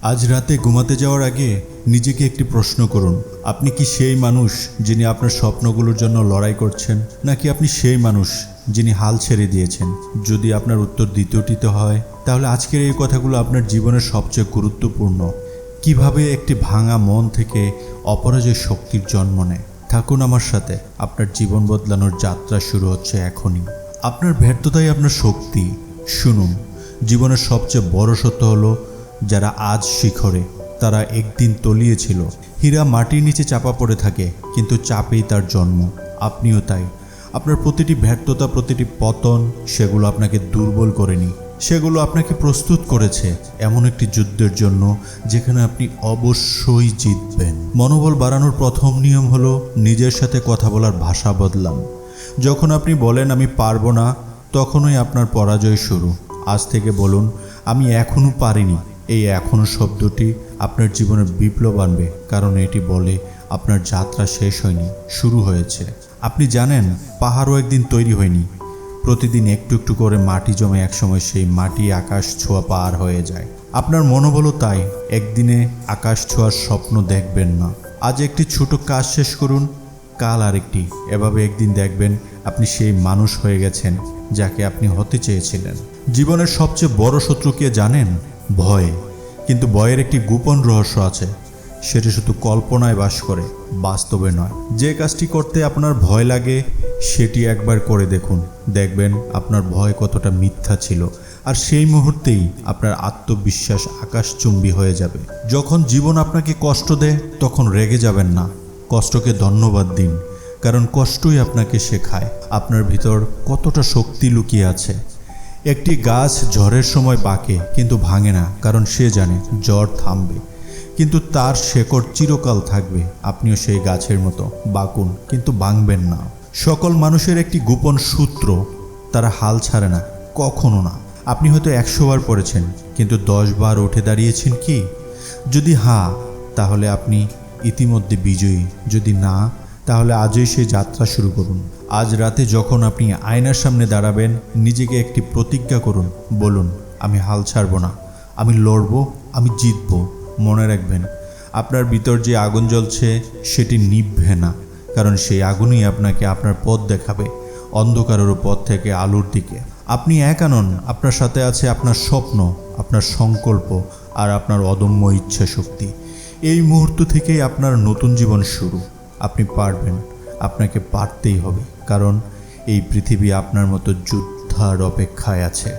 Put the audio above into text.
আজ রাতে ঘুমাতে যাওয়ার আগে নিজেকে একটি প্রশ্ন করুন, আপনি কি সেই মানুষ যিনি আপনার স্বপ্নগুলোর জন্য লড়াই করছেন, নাকি আপনি সেই মানুষ যিনি হাল ছেড়ে দিয়েছেন? যদি আপনার উত্তর দ্বিতীয়টিতে হয়, তাহলে আজকের এই কথাগুলো আপনার জীবনের সবচেয়ে গুরুত্বপূর্ণ। কিভাবে একটি ভাঙা মন থেকে অপরাজয় শক্তির জন্ম নেয়। থাকুন আমার সাথে, আপনার জীবন বদলানোর যাত্রা শুরু হচ্ছে এখনই। আপনার ব্যর্থতাই আপনার শক্তি। শুনুন, জীবনের সবচেয়ে বড় সত্য হলো, যারা আজ শিখরে তারা একদিন তলিয়ে ছিল। হীরা মাটির নিচে চাপা পড়ে থাকে, কিন্তু চাপেই তার জন্ম। আপনিও তাই। আপনার প্রতিটি ব্যর্থতা, প্রতিটি পতন, সেগুলো আপনাকে দুর্বল করেনি, সেগুলো আপনাকে প্রস্তুত করেছে এমন একটি যুদ্ধের জন্য যেখানে আপনি অবশ্যই জিতবেন। মনোবল বাড়ানোর প্রথম নিয়ম হলো নিজের সাথে কথা বলার ভাষা বদলান। যখন আপনি বলেন আমি পারবো না, তখনই আপনার পরাজয় শুরু। আজ থেকে বলুন, আমি এখনো পারিনি। এই এখনো শব্দটি আপনার জীবনের বিপ্লব আনবে, কারণ এটি বলে আপনার যাত্রা শেষ হয়নি, শুরু হয়েছে। আপনি জানেন, পাহাড়ও একদিন তৈরি হয়নি। প্রতিদিন একটু একটু করে মাটি জমে একসময় সেই মাটি আকাশ ছোঁয়া পার হয়ে যায়। আপনার মনোবলও তাই। একদিনে আকাশ ছোঁয়ার স্বপ্ন দেখবেন না। আজ একটি ছোট কাজ শেষ করুন, কাল আরেকটি। এভাবে একদিন দেখবেন আপনি সেই মানুষ হয়ে গেছেন যাকে আপনি হতে চেয়েছিলেন। জীবনের সবচেয়ে বড় শত্রু কে জানেন? ভয়। কিন্তু ভয়ের একটি গোপন রহস্য আছে, সেটি শুধু কল্পনায় বাস করে, বাস্তবে নয়। যে কাজটি করতে আপনার ভয় লাগে সেটি একবার করে দেখুন, দেখবেন আপনার ভয় কতটা মিথ্যা ছিল। আর সেই মুহূর্তেই আপনার আত্মবিশ্বাস আকাশচুম্বী হয়ে যাবে। যখন জীবন আপনাকে কষ্ট দেয়, তখন রেগে যাবেন না, কষ্টকে ধন্যবাদ দিন, কারণ কষ্টই আপনাকে শেখায় আপনার ভিতর কতটা শক্তি লুকিয়ে আছে। একটি গাছ ঝড়ের সময় বাঁকে, কিন্তু ভাঙে না, কারণ সে জানে ঝড় থামবে, কিন্তু তার শেকড় চিরকাল থাকবে। আপনিও সেই গাছের মতো বাঁকুন, কিন্তু ভাঙবেন না। সকল মানুষের একটি গোপন সূত্র, তারা হাল ছাড়ে না, কখনো না। আপনি হয়তো 100 বার পড়েছেন, কিন্তু 10 বার উঠে দাঁড়িয়েছেন কি? যদি হ্যাঁ, তাহলে আপনি ইতিমধ্যে বিজয়ী। যদি না, তাহলে আজই সেই যাত্রা শুরু করুন। আজ রাতে যখন আপনি আয়নার সামনে দাঁড়াবেন, নিজেকে একটি প্রতিজ্ঞা করুন। বলুন, আমি হাল ছাড়ব না, আমি লড়ব, আমি জিতব। মনে রাখবেন, আপনার ভিতর যে আগুন জ্বলছে সেটি নিভবে না, কারণ সেই আগুনই আপনাকে আপনার পথ দেখাবে, অন্ধকারের পথ থেকে আলোর দিকে। আপনি একা নন, আপনার সাথে আছে আপনার স্বপ্ন, আপনার সংকল্প আর আপনার অদম্য ইচ্ছা শক্তি। এই মুহূর্ত থেকেই আপনার নতুন জীবন শুরু। আপনি পারবেন, আপনাকে পারতেই হবে, কারণ এই পৃথিবী আপনার মতো যোদ্ধার অপেক্ষায় আছে।